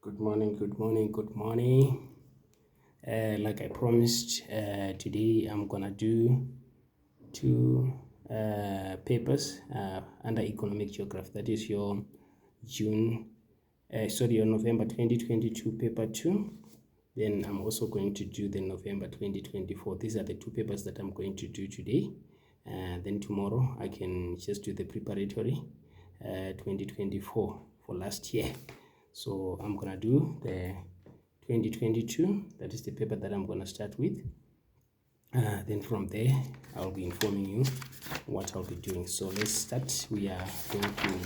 Good morning, good morning, good morning. Like I promised, today I'm gonna do two papers under economic geography. That is your your November 2022 paper 2. Then I'm also going to do the November 2024. These are the two papers that I'm going to do today. Then tomorrow I can just do the preparatory 2024 for last year. So I'm gonna do the 2022. That is the paper that I'm gonna start with. Then from there I'll be informing you what I'll be doing. So let's start. We are going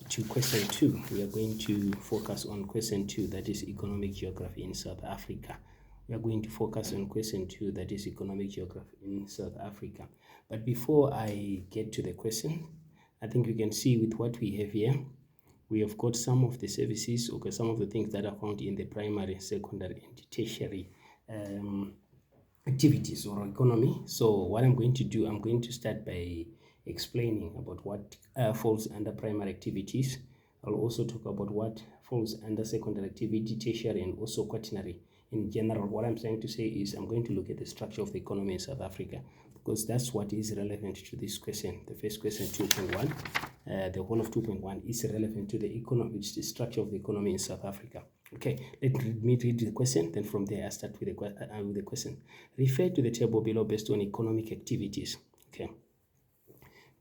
to question 2. We are going to focus on question 2, that is economic geography in South Africa. We are going to focus on question 2, that is economic geography in South Africa. But before I get to the question, I think you can see with what we have here, we have got some of the services, okay, some of the things that are found in the primary, secondary, and tertiary activities or economy. So what I'm going to do, I'm going to start by explaining about what falls under primary activities. I'll also talk about what falls under secondary activity, tertiary, and also quaternary. In general, what I'm trying to say is I'm going to look at the structure of the economy in South Africa, because that's what is relevant to this question. The first question, 2.1, the whole of 2.1 is relevant to the economy, which is the structure of the economy in South Africa. Okay, let me read the question, then from there I start with the question. Refer to the table below based on economic activities. Okay,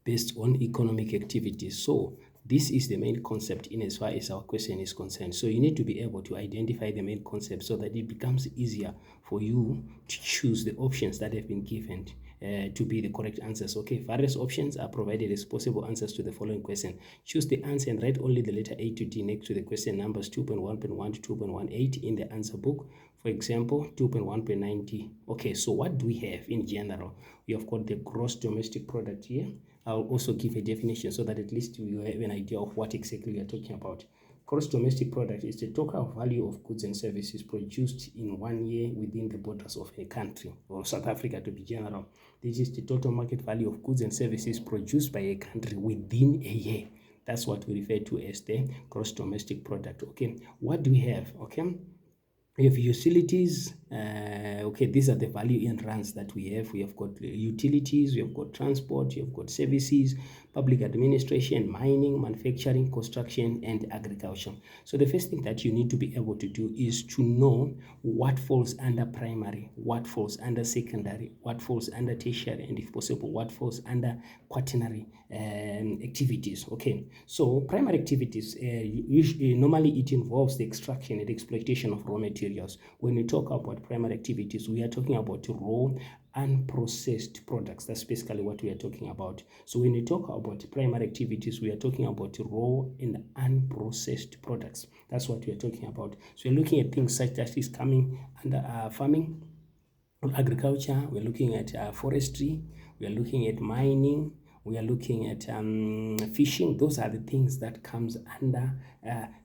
based on economic activities. So this is the main concept in as far as our question is concerned. So you need to be able to identify the main concept so that it becomes easier for you to choose the options that have been given to be the correct answers. Okay, various options are provided as possible answers to the following question. Choose the answer and write only the letter A to D next to the question numbers 2.1.1 to 2.18 in the answer book. For example, 2.1.90. Okay, so what do we have in general? We have got the gross domestic product here. I'll also give a definition so that at least you have an idea of what exactly we are talking about. Gross domestic product is the total value of goods and services produced in 1 year within the borders of a country, or South Africa to be general. This is the total market value of goods and services produced by a country within a year. That's what we refer to as the gross domestic product. Okay, what do we have? Okay, we have utilities. Okay, these are the value in rands that we have. We have got utilities, we have got transport, we have got services, public administration, mining, manufacturing, construction, and agriculture. So the first thing that you need to be able to do is to know what falls under primary, what falls under secondary, what falls under tertiary, and if possible, what falls under quaternary activities. Okay, so primary activities, usually, normally it involves the extraction and exploitation of raw materials. When we talk about primary activities, we are talking about raw unprocessed products. That's basically what we are talking about. So when we talk about primary activities, we are talking about raw and unprocessed products. That's what we are talking about. So we're looking at things such as is coming under farming, agriculture. We're looking at forestry. We are looking at mining. We are looking at fishing. Those are the things that comes under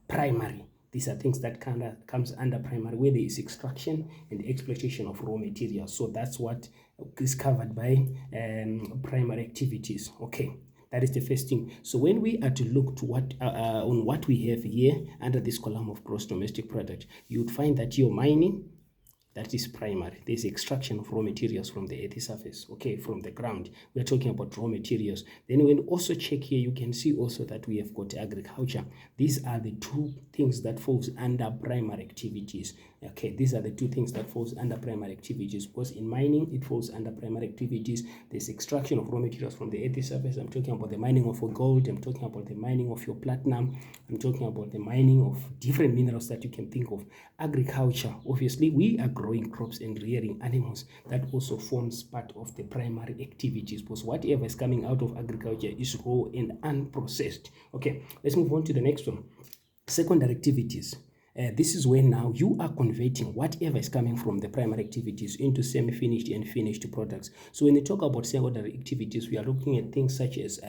primary. These are things that comes under primary, where there is extraction and exploitation of raw materials. So that's what is covered by primary activities. Okay, that is the first thing. So when we are to look to what on what we have here under this column of gross domestic product, you would find that your mining, that is primary. There's extraction of raw materials from the earth's surface, okay, from the ground. We're talking about raw materials. Then when you also check here, you can see also that we have got agriculture. These are the two things that falls under primary activities. Okay, these are the two things that falls under primary activities, because in mining, it falls under primary activities. There's extraction of raw materials from the earth's surface. I'm talking about the mining of gold. I'm talking about the mining of your platinum. I'm talking about the mining of different minerals that you can think of. Agriculture, obviously, we are growing crops and rearing animals. That also forms part of the primary activities, because whatever is coming out of agriculture is raw and unprocessed. Okay, let's move on to the next one. Secondary activities. This is where now you are converting whatever is coming from the primary activities into semi-finished and finished products. So when we talk about secondary activities, we are looking at things such as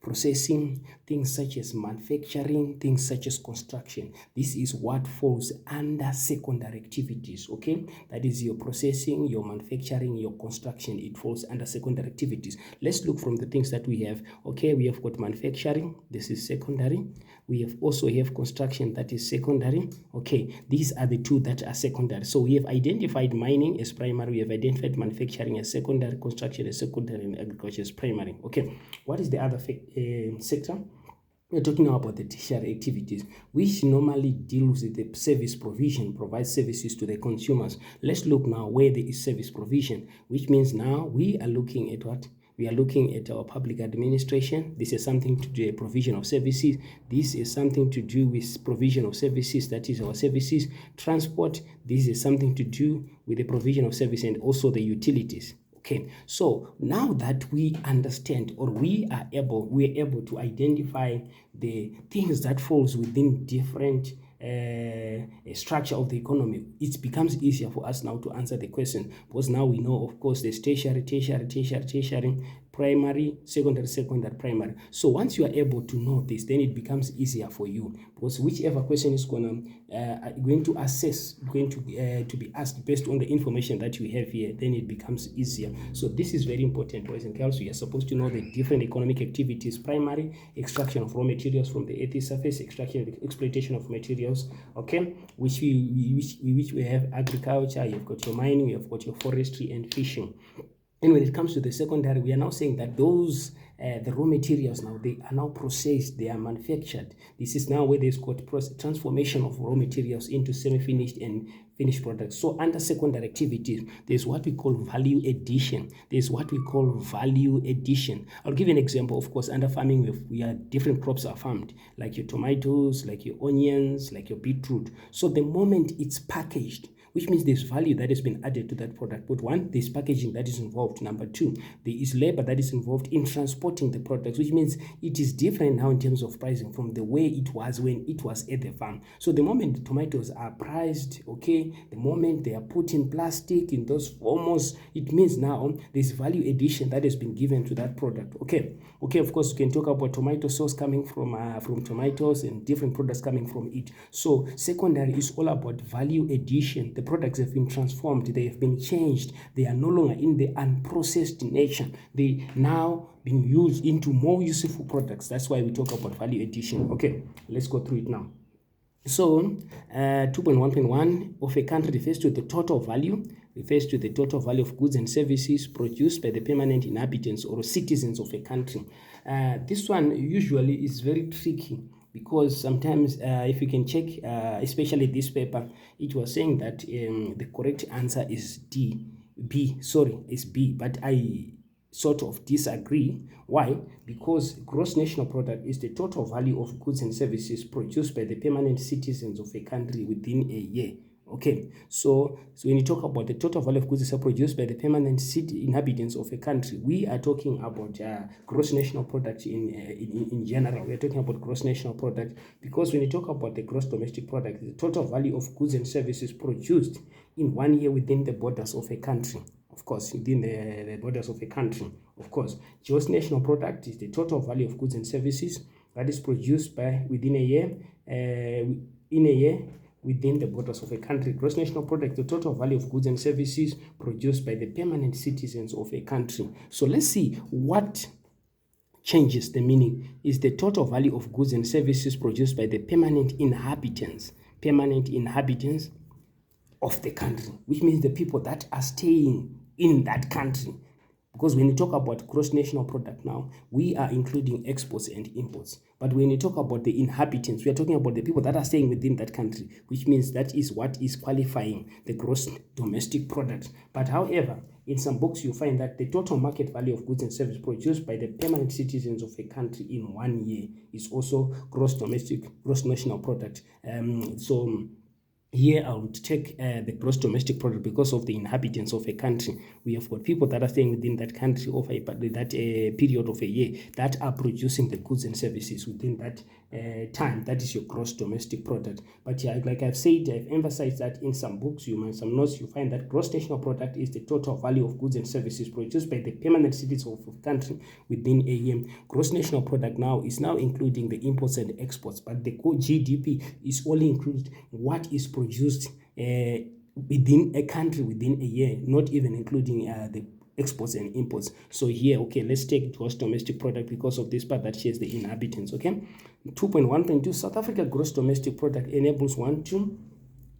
processing, things such as manufacturing, things such as construction. This is what falls under secondary activities. Okay, that is your processing, your manufacturing, your construction. It falls under secondary activities. Let's look from the things that we have. Okay, we have got manufacturing. This is secondary. We also have construction, that is secondary. Okay, these are the two that are secondary. So we have identified mining as primary, we have identified manufacturing as secondary, construction as secondary, and agriculture as primary. Okay, what is the other sector? We're talking about the tertiary activities, which normally deals with the service provision, provides services to the consumers. Let's look now where there is service provision, which means now we are looking at what? We are looking at our public administration. This is something to do with provision of services. This is something to do with provision of services, that is our services. Transport, this is something to do with the provision of service, and also the utilities. Okay, so now that we understand, or we are able to identify the things that falls within different structure of the economy, it becomes easier for us now to answer the question, because now we know, of course, there's tertiary, primary, secondary, primary. So once you are able to know this, then it becomes easier for you, because whichever question is going to assess, going to be asked based on the information that you have here, then it becomes easier. So this is very important, boys and girls. You are supposed to know the different economic activities: primary, extraction of raw materials from the earth's surface, extraction and exploitation of materials, okay, which we have agriculture, you've got your mining, you've got your forestry and fishing. And when it comes to the secondary, we are now saying that those the raw materials now, they are now processed, they are manufactured. This is now where there's got transformation of raw materials into semi-finished and finished products. So under secondary activities, there's what we call value addition. There's what we call value addition. I'll give you an example. Of course, under farming, we are different crops are farmed, like your tomatoes, like your onions, like your beetroot. So the moment it's packaged, which means there's value that has been added to that product. But one, there's packaging that is involved. Number two, there is labor that is involved in transporting the products, which means it is different now in terms of pricing from the way it was when it was at the farm. So the moment the tomatoes are priced, okay, the moment they are put in plastic, in those formos, it means now there's value addition that has been given to that product. Okay, of course, you can talk about tomato sauce coming from tomatoes and different products coming from it. So secondary is all about value addition. The products have been transformed, they have been changed, they are no longer in the unprocessed nature, they now being used into more useful products. That's why we talk about value addition. Okay, let's go through it now. So 2.1.1 of a country refers to the total value of goods and services produced by the permanent inhabitants or citizens of a country. This one usually is very tricky, because sometimes if you can check, especially this paper, it was saying that the correct answer is B, but I sort of disagree. Why? Because gross national product is the total value of goods and services produced by the permanent citizens of a country within a year. Okay, so when you talk about the total value of goods that are produced by the permanent inhabitants of a country, we are talking about gross national product in general. We are talking about gross national product, because when you talk about the gross domestic product, the total value of goods and services produced in 1 year within the borders of a country. Of course, within the borders of a country. Of course, gross national product is the total value of goods and services that is produced within a year, within the borders of a country. Gross national product, the total value of goods and services produced by the permanent citizens of a country. So let's see what changes the meaning. Is the total value of goods and services produced by the permanent inhabitants of the country, which means the people that are staying in that country. Because when you talk about gross national product now, we are including exports and imports. But when you talk about the inhabitants, we are talking about the people that are staying within that country, which means that is what is qualifying the gross domestic product. But however, in some books you find that the total market value of goods and services produced by the permanent citizens of a country in 1 year is also gross national product. Here I would take the gross domestic product because of the inhabitants of a country. We have got people that are staying within that country over that period of a year that are producing the goods and services within that time. That is your gross domestic product. But yeah, like I've said, I've emphasized that in some books, some notes, you find that gross national product is the total value of goods and services produced by the permanent citizens of a country within a year. Gross national product now is now including the imports and exports, but the GDP is only included what is produced within a country within a year, not even including the exports and imports. So here, okay, let's take gross domestic product because of this part that shares the inhabitants, okay? 2.1.2, South Africa gross domestic product enables 1.2.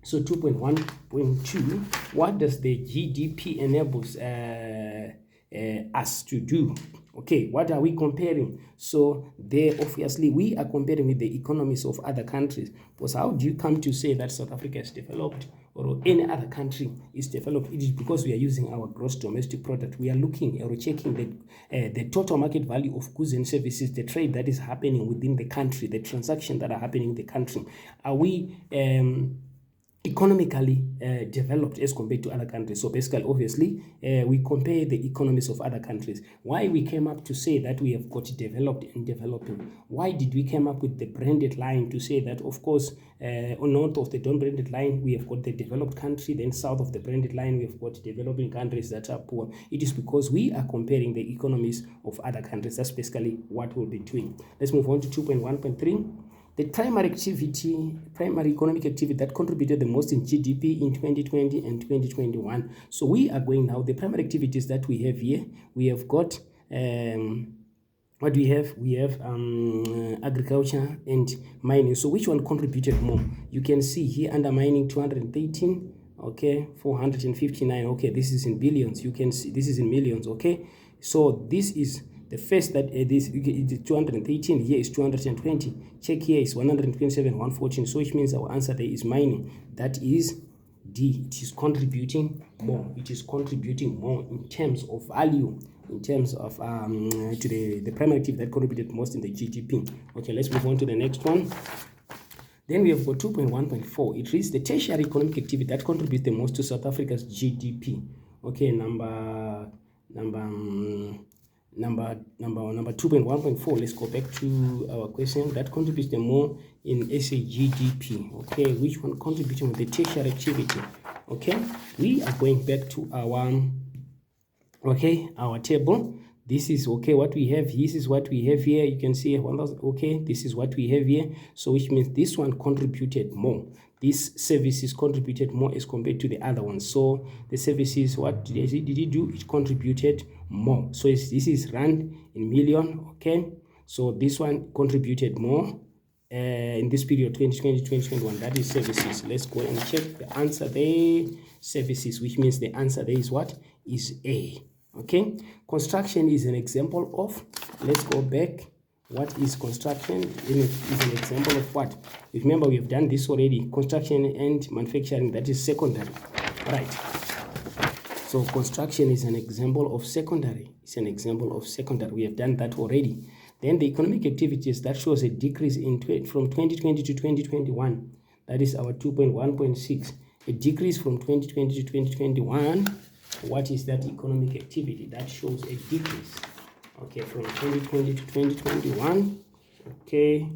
So 2.1.2, what does the GDP enables us to do? Okay, what are we comparing? So there, obviously, we are comparing with the economies of other countries. Because how do you come to say that South Africa is developed or any other country is developed? It is because we are using our gross domestic product. We are looking or checking the total market value of goods and services, the trade that is happening within the country, the transactions that are happening in the country. Are we economically developed as compared to other countries? So basically, obviously, we compare the economies of other countries. Why we came up to say that we have got developed and developing? Why did we come up with the branded line to say that, of course, on north of the non-branded line, we have got the developed country, then south of the branded line, we have got developing countries that are poor? It is because we are comparing the economies of other countries. That's basically what we'll be doing. Let's move on to 2.1.3. The primary economic activity that contributed the most in GDP in 2020 and 2021. So we are going now, the primary activities that we have here, we have got, what we have? We have agriculture and mining. So which one contributed more? You can see here under mining 213, okay, 459, okay, this is in billions. You can see this is in millions, okay. So this is the first that this is 213, here is 220. Check here is 127, 114. So which means our answer there is mining. That is D. It is contributing more. It is contributing more in terms of value, in terms of to the primary activity that contributed most in the GDP. Okay, let's move on to the next one. Then we have got 2.1.4. It reads the tertiary economic activity that contributes the most to South Africa's GDP. Okay, number 2.1.4. Let's go back to our question. That contributes the more in SA GDP. Okay, which one contributing with the tertiary activity? Okay, we are going back to our table. This is okay what we have. This is what we have here. You can see 1,000. Okay, this is what we have here. So which means this one contributed more. These services contributed more as compared to the other ones. So the services, what did it do? It contributed more. So this is rand in million. Okay, so this one contributed more in this period 2020-2021. That is services. Let's go and check the answer there. Services, which means the answer there is what? Is A. Okay, construction is an example of, let's go back. What is construction? It is an example of what? Remember, we have done this already. Construction and manufacturing, that is secondary. Right. So construction is an example of secondary. It's an example of secondary. We have done that already. Then the economic activities, that shows a decrease from 2020 to 2021. That is our 2.1.6. A decrease from 2020 to 2021. What is that economic activity? That shows a decrease. Okay, from 2020 to 2021. Okay,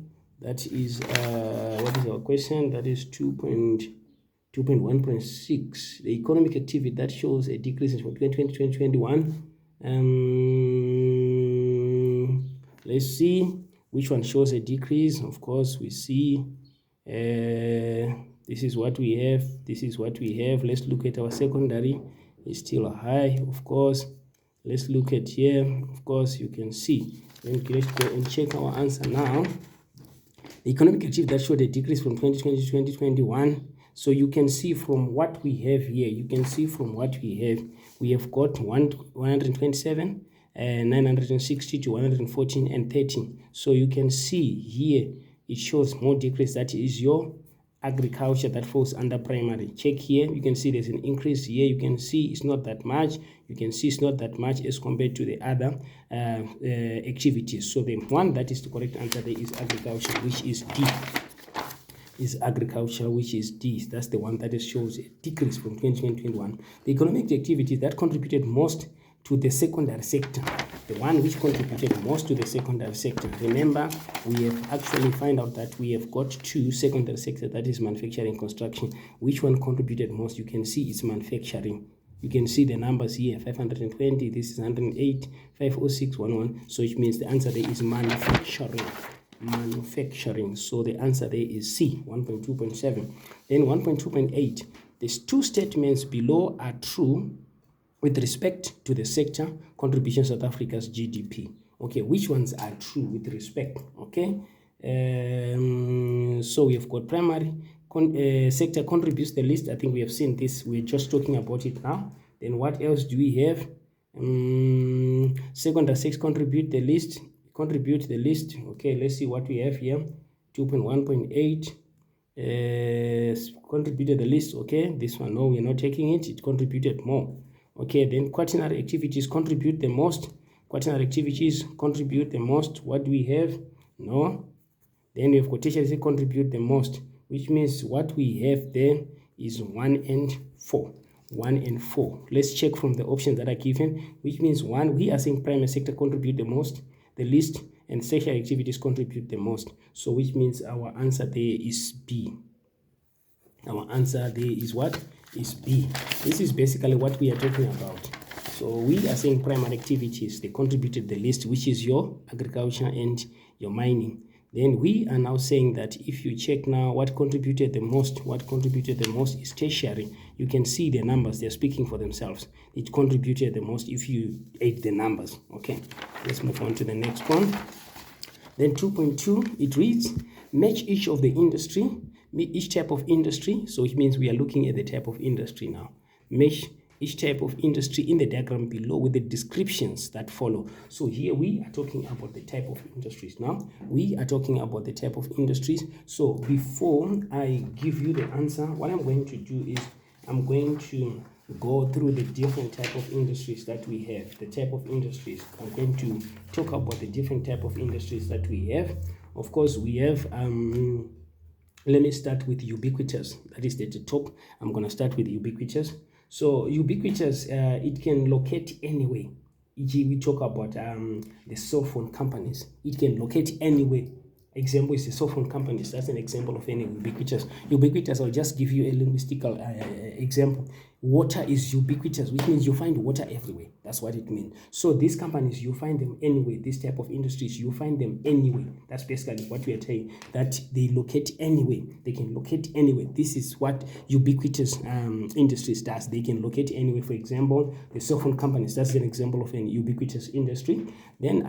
that is what is our question? That is 2.1.6. The economic activity that shows a decrease from 2020 to 2021. Let's see which one shows a decrease. Of course, we see this is what we have. This is what we have. Let's look at our secondary. It's still high, of course. Let's look at here. Of course, you can see. Then let's go and check our answer now. The economic activity that showed a decrease from 2020 to 2021. So you can see from what we have here. You can see from what we have. We have got 127, 960 to 114 and 13. So you can see here it shows more decrease. That is your agriculture that falls under primary. Check here, you can see there's an increase here. You can see it's not that much. You can see it's not that much as compared to the other activities. So the one that is the correct answer there is agriculture, which is D. Is agriculture, which is D. That's the one that shows a decrease from 2021. The economic activity that contributed most to the secondary sector, the one which contributed most to the secondary sector. Remember, we have actually find out that we have got two secondary sectors, that is manufacturing and construction. Which one contributed most? You can see it's manufacturing. You can see the numbers here, 520, this is 108, 506, 11. So it means the answer there is manufacturing. Manufacturing. So the answer there is C, 1.2.7. Then 1.2.8. These two statements below are true. with respect to the sector contribution South Africa's GDP. Okay, which ones are true with respect? Okay, so we have got primary sector contributes the least. I think we have seen this. We're just talking about it now. Then what else do we have? Secondary sector contribute the least. Okay, let's see what we have here. 2.1.8 contributed the least. Okay, this one, no, we're not taking it. It contributed more. Okay, then quaternary activities contribute the most. Quaternary activities contribute the most. What do we have? No. Then we have tertiary contribute the most, which means what we have there is 1 and 4. 1 and 4. Let's check from the options that are given, which means 1, we are saying primary sector contribute the most, the least, and tertiary activities contribute the most. So which means our answer there is B. Our answer there is what? Is B. This is basically what we are talking about. So we are saying primary activities, they contributed the least, which is your agriculture and your mining. Then we are now saying that if you check now what contributed the most is tertiary. You can see the numbers, they're speaking for themselves. It contributed the most if you add the numbers. Okay, let's move on to the next one. Then 2.2, it reads, match each of the industry, each type of industry. So it means we are looking at the type of industry now. Match each type of industry in the diagram below with the descriptions that follow. So here we are talking about the type of industries. Now we are talking about the type of industries. So before I give you the answer, what I'm going to do is I'm going to go through the different type of industries that we have. The type of industries, I'm going to talk about the different type of industries that we have. Of course, we have let me start with ubiquitous. That is the top. I'm going to start with ubiquitous. So ubiquitous, it can locate anywhere. We talk about the cell phone companies. It can locate anywhere. Example is the cell phone companies. That's an example of any ubiquitous. Ubiquitous, I'll just give you a linguistical example. Water is ubiquitous, which means you find water everywhere. That's what it means. So these companies, you find them anywhere. This type of industries, you find them anywhere. That's basically what we are saying, that they locate anywhere. They can locate anywhere. This is what ubiquitous industries does. They can locate anywhere. For example, the cell phone companies, that's an example of an ubiquitous industry. Then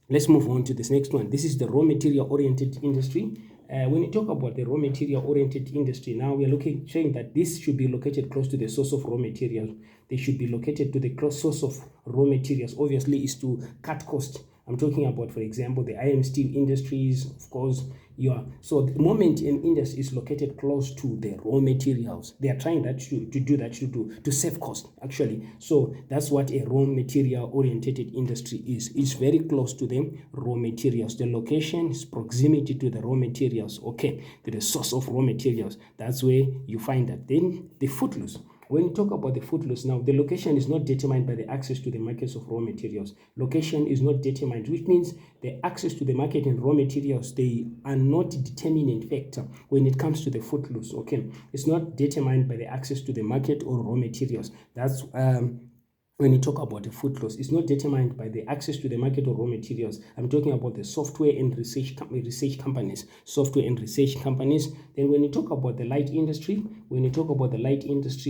let's move on to this next one. This is the raw material oriented industry. When you talk about the raw material oriented industry, now we are saying that this should be located close to the source of raw materials. They should be located to the source of raw materials. Obviously, is to cut cost. I'm talking about, for example, the iron steel industries, of course. So the moment an industry is located close to the raw materials, they are trying that to do that to save cost, actually. So that's what a raw material oriented industry is. It's very close to the raw materials. The location is proximity to the raw materials, okay, to the source of raw materials. That's where you find that. Then the footloose. When you talk about the footloose now, the location is not determined by the access to the markets of raw materials. Location is not determined, which means the access to the market and raw materials, they are not determining factor when it comes to the footloose, okay? It's not determined by the access to the market or raw materials. That's when you talk about the footloose, it's not determined by the access to the market or raw materials. I'm talking about the software and research companies. Software and research companies. Then when you talk about the light industry,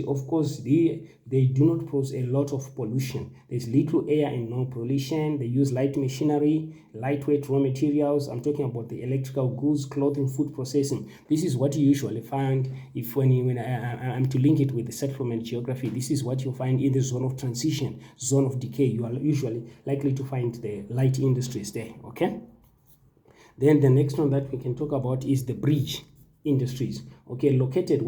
of course, they do not pose a lot of pollution. There's little air and no pollution. They use light machinery, lightweight raw materials. I'm talking about the electrical goods, clothing, food processing. This is what you usually find when I'm to link it with the settlement geography. This is what you find in the zone of transition, zone of decay. You are usually likely to find the light industries there, okay? Then the next one that we can talk about is the bridge industries, okay, located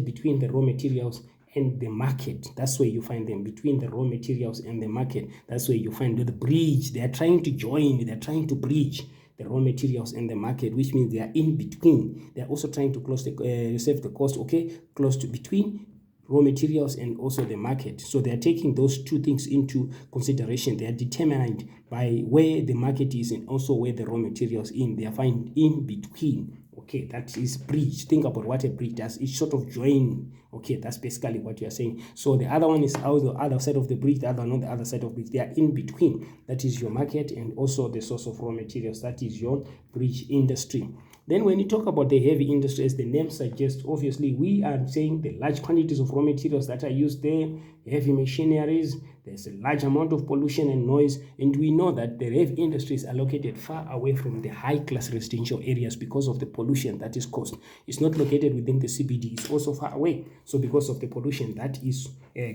between the raw materials and the market. That's where you find them, between the raw materials and the market. That's where you find the bridge. They are trying to bridge the raw materials and the market, which means they are in between. They are also trying to save the cost, okay, close to between raw materials and also the market. So they are taking those two things into consideration. They are determined by where the market is and also where the raw materials in. They are found in between. Okay, that is bridge. Think about what a bridge does. It's sort of join. Okay, that's basically what you are saying. So the other one is out the other side of the bridge, the other one on the other side of the bridge. They are in between. That is your market and also the source of raw materials. That is your bridge industry. Then when you talk about the heavy industry, as the name suggests, obviously we are saying the large quantities of raw materials that are used there, heavy machineries, there's a large amount of pollution and noise, and we know that the heavy industries are located far away from the high-class residential areas because of the pollution that is caused. It's not located within the CBD, it's also far away. So because of the pollution that is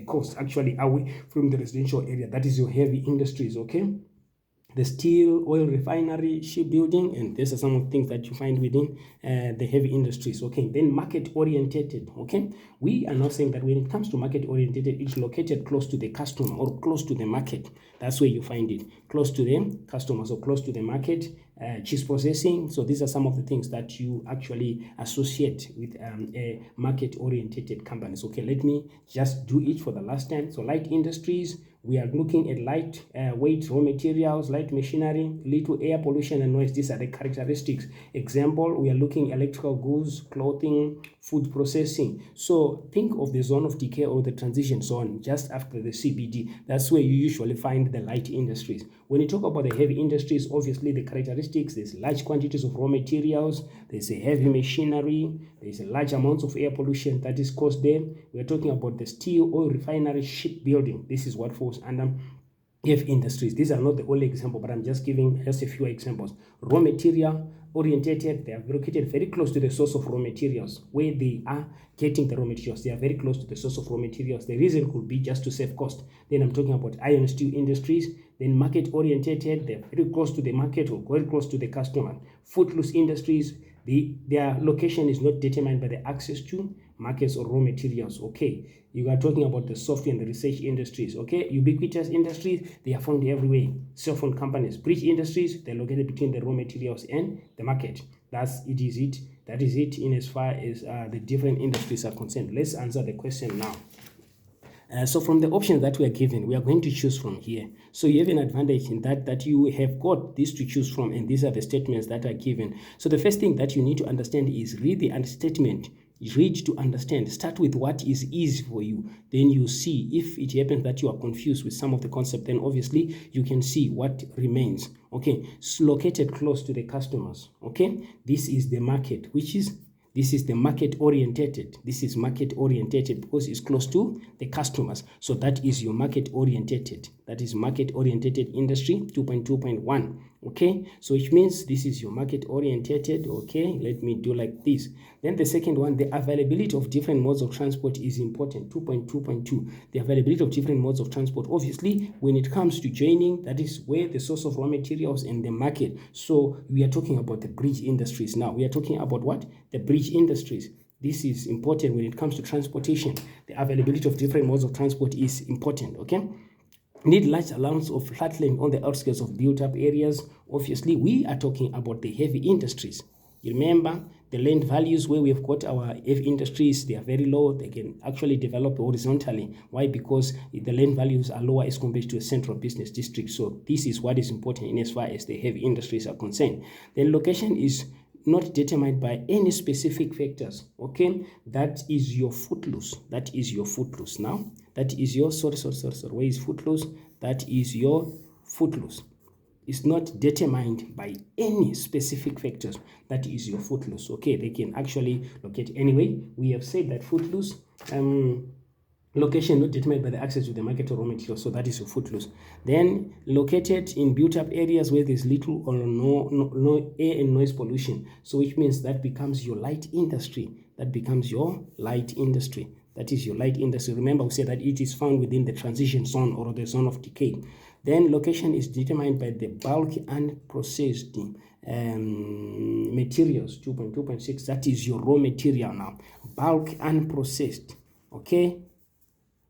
caused actually away from the residential area, that is your heavy industries, okay? The steel, oil refinery, shipbuilding, and these are some of the things that you find within the heavy industries. Okay, then market orientated. Okay, we are now saying that when it comes to market orientated, it's located close to the customer or close to the market. That's where you find it, close to the customers or close to the market. Cheese processing. So these are some of the things that you actually associate with a market orientated companies. Okay, let me just do it for the last time. So light industries, we are looking at light weight raw materials, light machinery, little air pollution and noise. These are the characteristics. Example, we are looking electrical goods, clothing, food processing. So think of the zone of decay or the transition zone just after the CBD. That's where you usually find the light industries. When you talk about the heavy industries, obviously the characteristics, there's large quantities of raw materials, there's a heavy machinery, there's a large amounts of air pollution that is caused there. We're talking about the steel, oil refinery, shipbuilding. This is what falls under heavy industries. These are not the only example, but I'm just giving just a few examples. Raw material orientated, they are located very close to the source of raw materials, where they are getting the raw materials. They are very close to the source of raw materials. The reason could be just to save cost. Then I'm talking about iron steel industries. Then market orientated, they're very close to the market or very close to the customer. Footloose industries, their location is not determined by the access to markets or raw materials. Okay, you are talking about the software and the research industries. Okay, ubiquitous industries, they are found everywhere. Cell phone companies, bridge industries, they're located between the raw materials and the market. That is it in as far as the different industries are concerned. Let's answer the question now. So from the options that we are given, we are going to choose from here. So you have an advantage in that you have got this to choose from, and these are the statements that are given. So the first thing that you need to understand is read the statement. Read to understand. Start with what is easy for you. Then you see if it happens that you are confused with some of the concept, then obviously you can see what remains. Okay, it's located close to the customers. Okay, this is the market, this is the market orientated. This is market orientated because it's close to the customers. So that is your market orientated. That is market orientated industry 2.2.1. Okay, so which means this is your market orientated. Okay, let me do like this. Then the second one, the availability of different modes of transport is important. 2.2.2, the availability of different modes of transport. Obviously, when it comes to joining, that is where the source of raw materials and the market. So we are talking about the bridge industries now. We are talking about what? The bridge industries. This is important when it comes to transportation. The availability of different modes of transport is important. Okay. Need large amounts of flatland on the outskirts of built-up areas. Obviously, we are talking about the heavy industries. You remember the land values where we've got our heavy industries, they are very low. They can actually develop horizontally. Why? Because the land values are lower as compared to a central business district. So this is what is important in as far as the heavy industries are concerned. The location is not determined by any specific factors. Okay, that is your footloose. That is your footloose. Now that is your where is footloose? That is your footloose. It's not determined by any specific factors. That is your footloose. Okay, they can actually locate anyway. We have said that footloose location not determined by the access to the market or raw material. So that is your footloose. Then located in built-up areas where there's little or no air and noise pollution. So which means that becomes your light industry. That becomes your light industry. That is your light industry. Remember, we said that it is found within the transition zone or the zone of decay. Then location is determined by the bulk and processed materials. 2.2.6. That is your raw material now. Bulk and processed. Okay.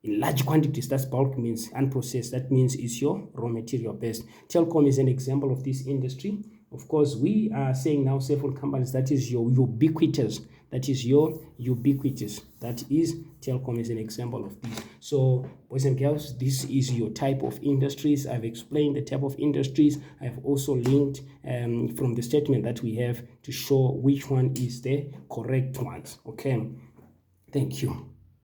In large quantities, that's bulk means, unprocessed, that means it's your raw material based. Telecom is an example of this industry. Of course, we are saying now several companies, that is your ubiquitous. That is your ubiquitous. That is telecom is an example of this. So boys and girls, this is your type of industries. I've explained the type of industries. I've also linked from the statement that we have to show which one is the correct ones. Okay, thank you.